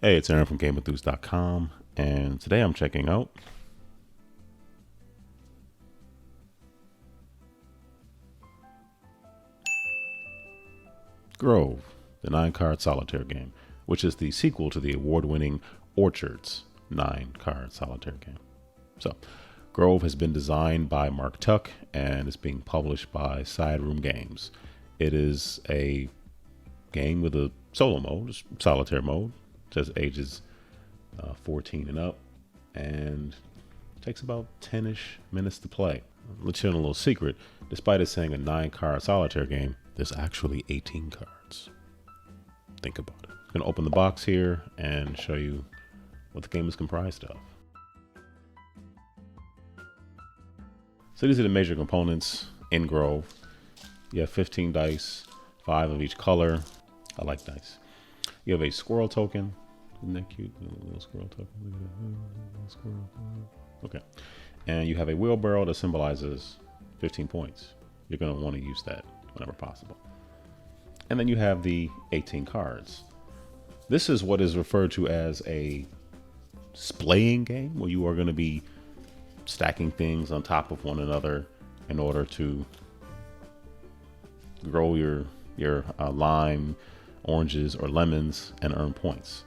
Hey, it's Aaron from GameEnthus.com, and today I'm checking out Grove, the 9-card solitaire game, which is the sequel to the award-winning Orchards 9-card solitaire game. So, Grove has been designed by Mark Tuck and is being published by Side Room Games. It is a game with a solo mode, solitaire mode. It says ages 14 and up, and takes about 10-ish minutes to play. I'll let you in a little secret. Despite it saying a 9-card solitaire game, there's actually 18 cards. Think about it. I'm going to open the box here and show you what the game is comprised of. So these are the major components in Grove. You have 15 dice, 5 of each color. I like dice. You have a squirrel token. Isn't that cute? Little squirrel token. Look at that. Little squirrel. Okay. And you have a wheelbarrow that symbolizes 15 points. You're going to want to use that whenever possible. And then you have the 18 cards. This is what is referred to as a splaying game, where you are going to be stacking things on top of one another in order to grow your lime, oranges, or lemons and earn points.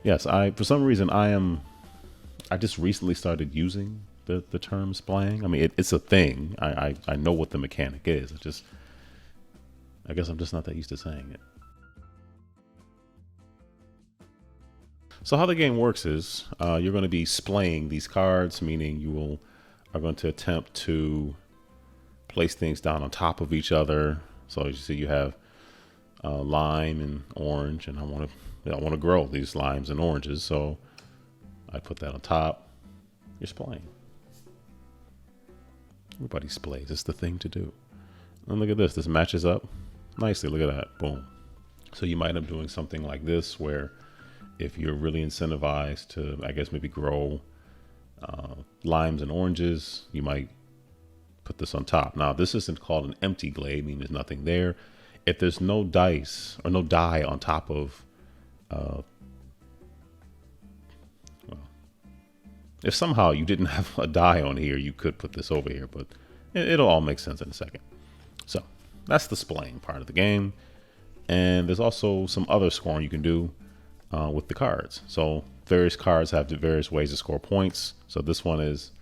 Yes, for some reason I just recently started using the term splaying. I mean, it's a thing. I know what the mechanic is. I guess I'm just not that used to saying it. So how the game works is you're going to be splaying these cards, meaning you are going to attempt to place things down on top of each other. So as you see, you have lime and orange, and I want to grow these limes and oranges, so I put that on top. You're splaying. Everybody splays. It's the thing to do. And look at this. This matches up nicely. Look at that. Boom. So you might end up doing something like this, where if you're really incentivized to, I guess, maybe grow limes and oranges, you might put this on top. Now, this isn't called an empty glade, meaning there's nothing there. If there's no dice or no die on top of, if somehow you didn't have a die on here, you could put this over here, but it'll all make sense in a second. So that's the splaying part of the game. And there's also some other scoring you can do with the cards. So various cards have various ways to score points. So this one is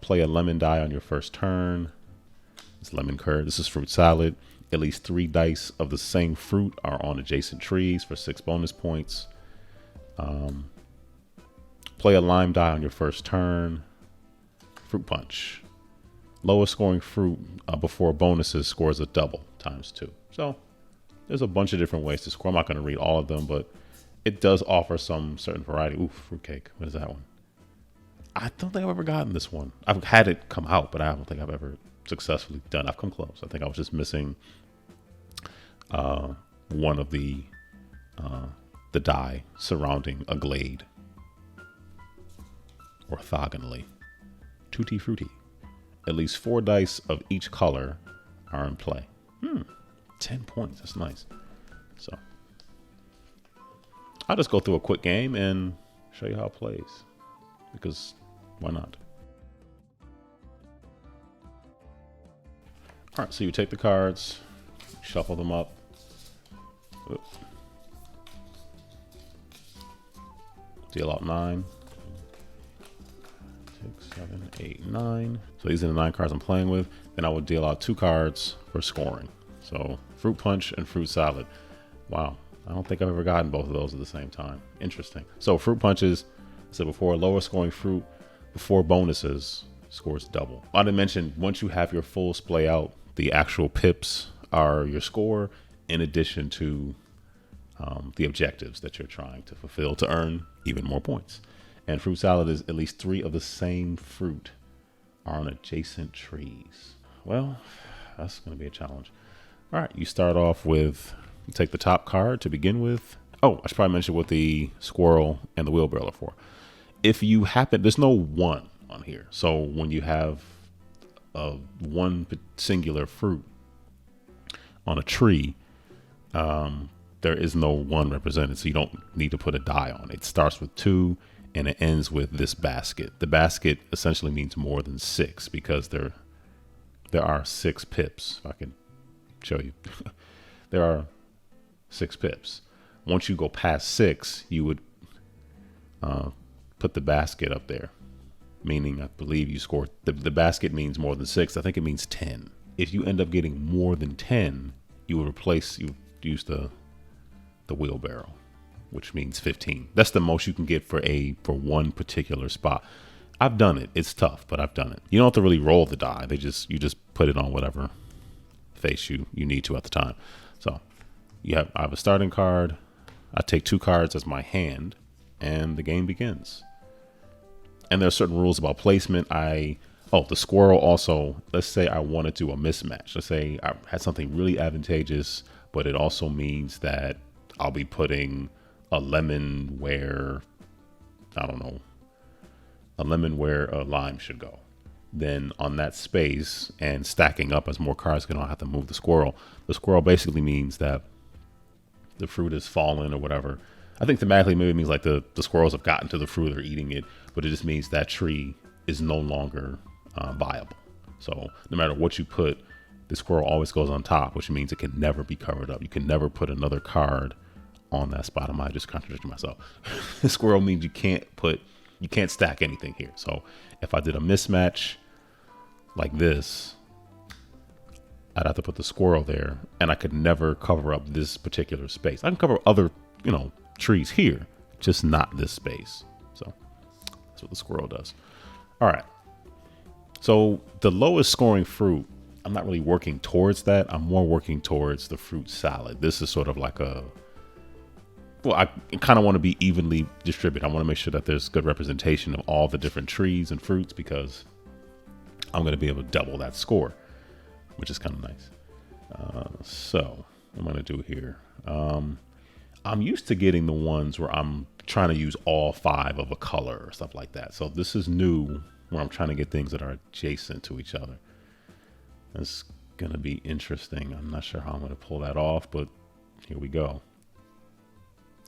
play a lemon die on your first turn. It's lemon curd. This is fruit salad. At least 3 dice of the same fruit are on adjacent trees for 6 bonus points. Play a lime die on your first turn. Fruit punch. Lowest scoring fruit before bonuses scores a double ×2. So there's a bunch of different ways to score. I'm not going to read all of them, but it does offer some certain variety. Ooh, fruitcake. What is that one? I don't think I've ever gotten this one. I've had it come out, but I don't think I've ever successfully done. I've come close. I think I was just missing one of the die surrounding a glade orthogonally. Tutti frutti. At least 4 dice of each color are in play. 10 points. That's nice. So I'll just go through a quick game and show you how it plays, because why not? All right, so you take the cards, shuffle them up. Oops. Deal out 9. 6, 7, 8, 9. So these are the 9 cards I'm playing with. Then I would deal out 2 cards for scoring. So fruit punch and fruit salad. Wow. I don't think I've ever gotten both of those at the same time. Interesting. So fruit punches, I said before, lower scoring fruit before bonuses scores double. I didn't mention, once you have your full splay out, the actual pips are your score, in addition to the objectives that you're trying to fulfill to earn even more points. And fruit salad is at least 3 of the same fruit are on adjacent trees. Well, that's going to be a challenge. All right, you start off with, you take the top card to begin with. Oh, I should probably mention what the squirrel and the wheelbarrow are for. If you happen, there's no 1 on here. So when you have one singular fruit on a tree, there is no 1 represented, so you don't need to put a die on it. It starts with 2 and it ends with this basket. The basket essentially means more than 6 because there are 6 pips. If I can show you. There are 6 pips. Once you go past 6, you would put the basket up there, meaning I believe you scored. The basket means more than 6. I think it means 10. If you end up getting more than 10, you would use the wheelbarrow, which means 15. That's the most you can get for one particular spot. I've done it. It's tough, but I've done it. You don't have to really roll the die. You just put it on whatever face you need to at the time. So I have a starting card. I take 2 cards as my hand, and the game begins. And there are certain rules about placement. The squirrel also, let's say I want to do a mismatch. Let's say I had something really advantageous, but it also means that I'll be putting a lemon where, I don't know, a lemon where a lime should go. Then on that space and stacking up as more cards can, I'll have to move the squirrel. The squirrel basically means that the fruit is fallen or whatever. I think thematically maybe it means like the squirrels have gotten to the fruit, they're eating it, but it just means that tree is no longer viable. So no matter what you put, the squirrel always goes on top, which means it can never be covered up. You can never put another card on that spot. I might just contradict myself. The squirrel means you can't stack anything here. So if I did a mismatch like this, I'd have to put the squirrel there, and I could never cover up this particular space. I can cover other, trees here, just not this space. So that's what the squirrel does. All right. So the lowest scoring fruit, I'm not really working towards that. I'm more working towards the fruit salad. This is sort of like I kind of want to be evenly distributed. I want to make sure that there's good representation of all the different trees and fruits because I'm going to be able to double that score, which is kind of nice. So what I'm going to do here. I'm used to getting the ones where I'm trying to use all 5 of a color or stuff like that. So this is new where I'm trying to get things that are adjacent to each other. It's going to be interesting. I'm not sure how I'm going to pull that off, but here we go.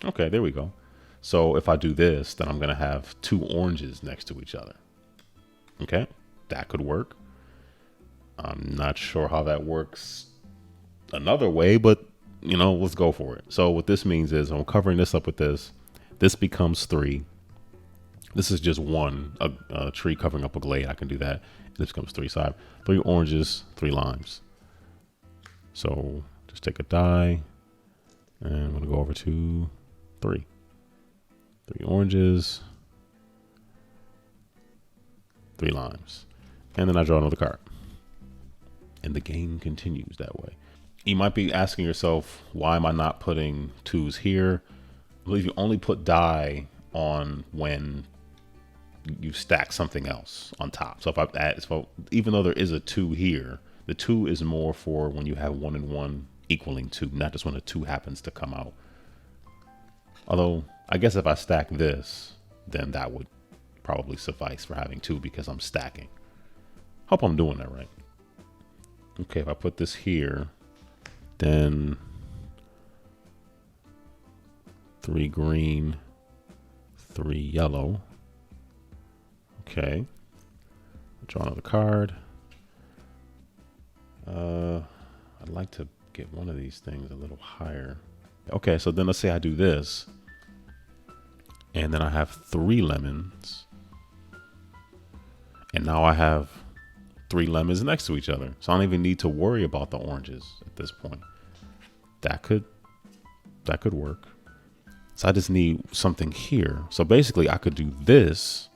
Okay, there we go. So if I do this, then I'm going to have 2 oranges next to each other. Okay, that could work. I'm not sure how that works another way, but let's go for it. So what this means is I'm covering this up with this. This becomes 3. This is just one, a tree covering up a glade. I can do that. This becomes 3. So I have 3 oranges, 3 limes. So just take a die and I'm going to go over to 3. 3 oranges, 3 limes. And then I draw another card. And the game continues that way. You might be asking yourself, why am I not putting 2s here? I believe you only put die on when you stack something else on top. So if I add, even though there is a 2 here, the 2 is more for when you have 1 and 1 equaling 2, not just when a 2 happens to come out. Although I guess if I stack this, then that would probably suffice for having 2 because I'm stacking. Hope I'm doing that right. Okay, if I put this here, then 3 green, 3 yellow. Okay. Draw another card. I'd like to get one of these things a little higher. Okay, so then let's say I do this. And then I have 3 lemons. And now I have 3 lemons next to each other. So I don't even need to worry about the oranges at this point. That could work. So I just need something here. So basically I could do this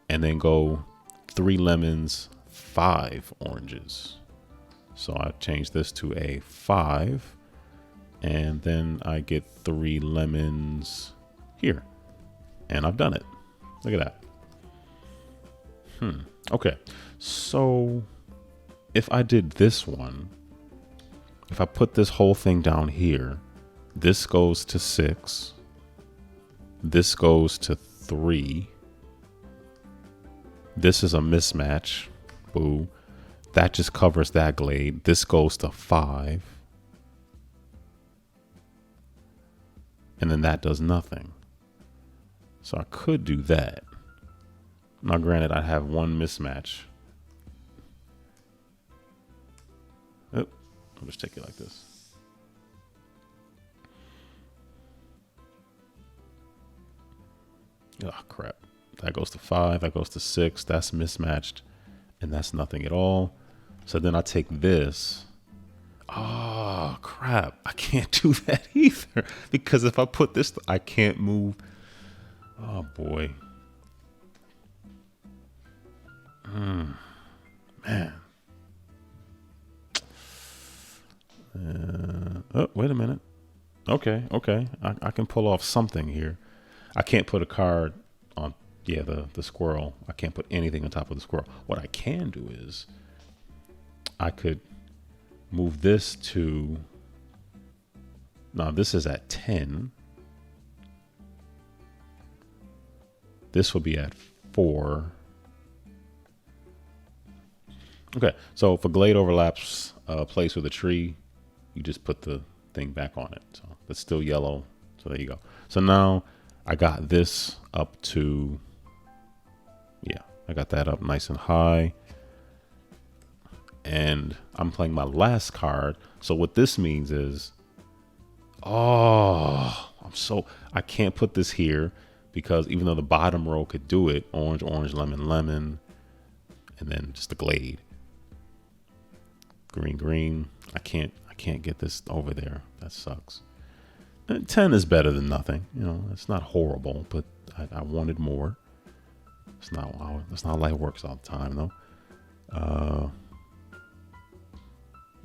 and then go 3 lemons, 5 oranges. So I change this to a 5 and then I get 3 lemons here. And I've done it. Look at that. Okay. So if I did this one, if I put this whole thing down here, this goes to 6. This goes to 3. This is a mismatch. Boo. That just covers that glade. This goes to 5. and then that does nothing. So I could do that. Now, granted, I have one mismatch. Oh, I'll just take it like this. Oh, crap. That goes to 5. That goes to 6. That's mismatched. And that's nothing at all. So then I take this. Oh, crap. I can't do that either. Because if I put this, I can't move. Oh, boy. Man. Oh, wait a minute. Okay. I can pull off something here. I can't put a card on, the squirrel. I can't put anything on top of the squirrel. What I can do is I could move this to, now this is at 10. This will be at 4. Okay, so if a glade overlaps a place with a tree, you just put the thing back on it. So it's still yellow. So there you go. So now I got this up to, I got that up nice and high. And I'm playing my last card. So what this means is, I can't put this here because even though the bottom row could do it, orange, orange, lemon, lemon, and then just the glade. Green, green. I can't get this over there. That sucks. And 10 is better than nothing. It's not horrible, but I wanted more. That's not how life works all the time, though.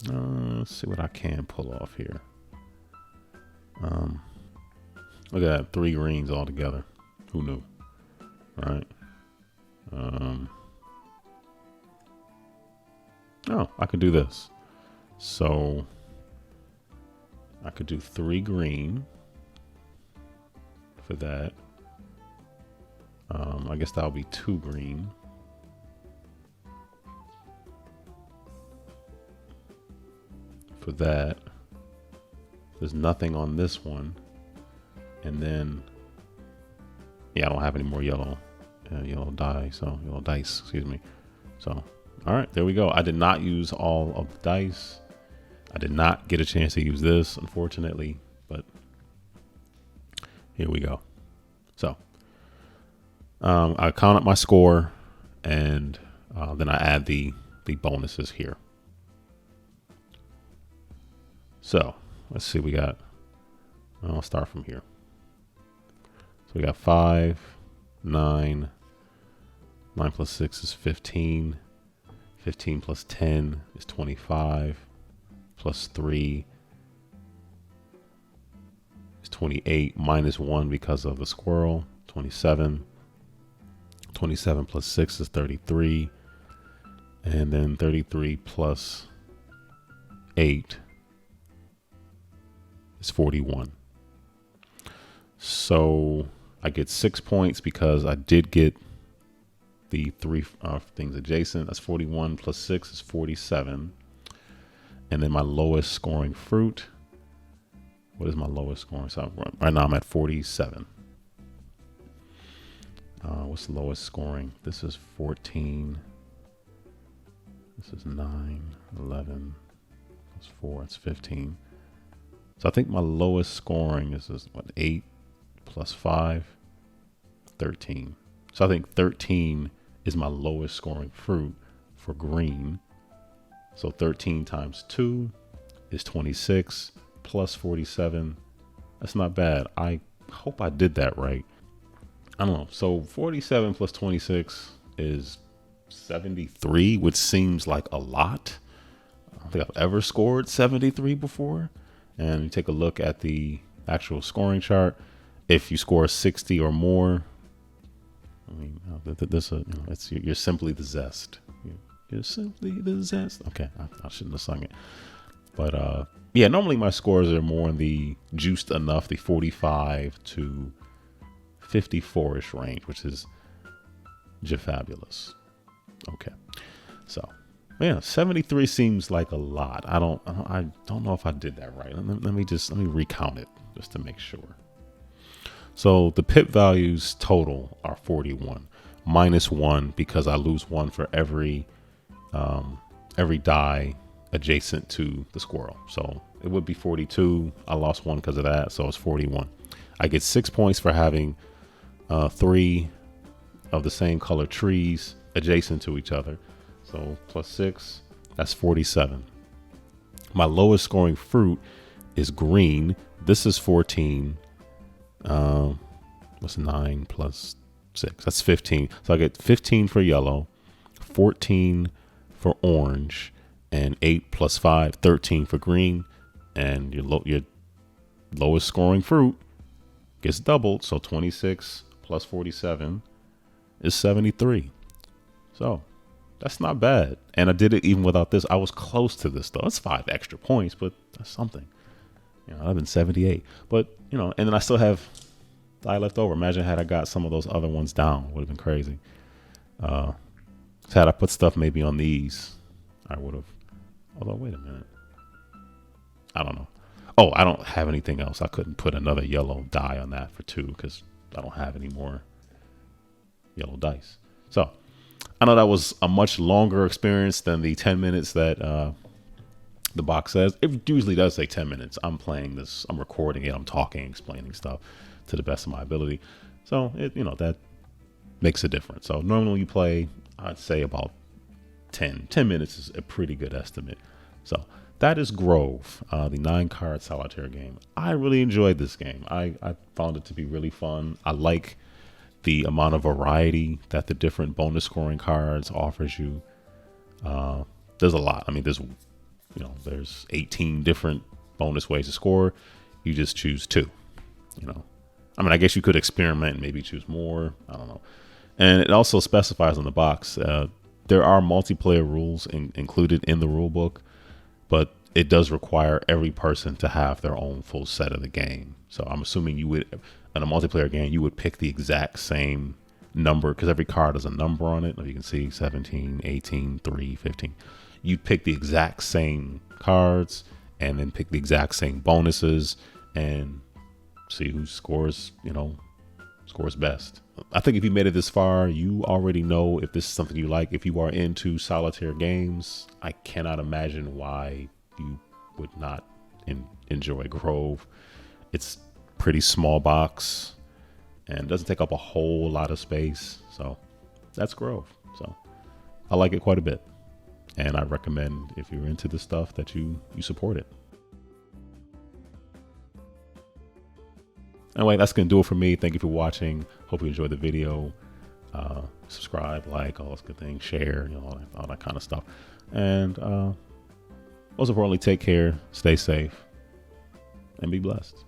Let's see what I can pull off here. Look at that, 3 greens all together. Who knew? All right. I could do this. So I could do 3 green for that. I guess that'll be 2 green. For that. There's nothing on this one. And then, I don't have any more yellow dice, excuse me. So, all right, there we go. I did not use all of the dice. I did not get a chance to use this, unfortunately, but here we go. So, I count up my score, and then I add the bonuses here. So, let's see, I'll start from here. So we got 5, 9, 9 plus 6 is 15, 15 plus 10 is 25, plus 3 is 28, minus 1 because of the squirrel, 27, 27 plus 6 is 33, and then 33 plus 8 is 41. So I get 6 points because I did get the 3 things adjacent. That's 41 plus 6 is 47. And then my lowest scoring fruit. What is my lowest scoring? So right now I'm at 47. What's the lowest scoring? This is 14. This is 9, 11, plus 4, it's 15. So I think my lowest scoring is 8 plus 5, 13. So I think 13 is my lowest scoring fruit for green. So 13 times 2 is 26 plus 47. That's not bad. I hope I did that right. I don't know. So 47 plus 26 is 73, which seems like a lot. I don't think I've ever scored 73 before. And you take a look at the actual scoring chart. If you score 60 or more, I mean, you're simply the zest. You're simply the zest. Okay, I shouldn't have sung it. But normally my scores are more in the juiced enough, the 45 to 54-ish range, which is fabulous. Okay, so 73 seems like a lot. I don't know if I did that right. Let me recount it just to make sure. So the pip values total are 41, minus 1 because I lose 1 for every die adjacent to the squirrel. So it would be 42. I lost 1 because of that, so it's 41. I get 6 points for having 3 of the same color trees adjacent to each other. So plus 6, that's 47. My lowest scoring fruit is green. This is 14. What's 9 plus 6? That's 15. So I get 15 for yellow, 14 for orange, and 8 plus 5, 13 for green. And your lowest scoring fruit gets doubled. So 26 plus 47 is 73. So that's not bad. And I did it even without this. I was close to this though. It's 5 extra points, but that's something. I've been 78. But, and then I still have die left over. Imagine had I got some of those other ones down. Would have been crazy. Had I put stuff maybe on these, I would have. Although, wait a minute. I don't know. Oh, I don't have anything else. I couldn't put another yellow die on that for 2 because I don't have any more yellow dice. So I know that was a much longer experience than the 10 minutes that the box says. It usually does say 10 minutes. I'm playing this, I'm recording it, I'm talking, explaining stuff to the best of my ability. So that makes a difference. So normally when you play, I'd say about 10 minutes is a pretty good estimate. So that is Grove, the 9-card solitaire game. I really enjoyed this game. I found it to be really fun. I like the amount of variety that the different bonus scoring cards offers you. There's a lot. I mean, there's 18 different bonus ways to score. You just choose 2, I mean, I guess you could experiment and maybe choose more. I don't know. And it also specifies on the box, there are multiplayer rules included in the rule book, but it does require every person to have their own full set of the game. So I'm assuming you would, in a multiplayer game, you would pick the exact same number because every card has a number on it. Like you can see 17, 18, 3, 15. You'd pick the exact same cards and then pick the exact same bonuses and see who scores best. I think if you made it this far, you already know if this is something you like. If you are into solitaire games, I cannot imagine why you would not enjoy Grove. It's pretty small box and doesn't take up a whole lot of space. So that's Grove. So I like it quite a bit. And I recommend if you're into this stuff that you support it. Anyway, that's going to do it for me. Thank you for watching. Hope you enjoyed the video. Subscribe, like, all those good things. Share, all that kind of stuff. And most importantly, take care, stay safe, and be blessed.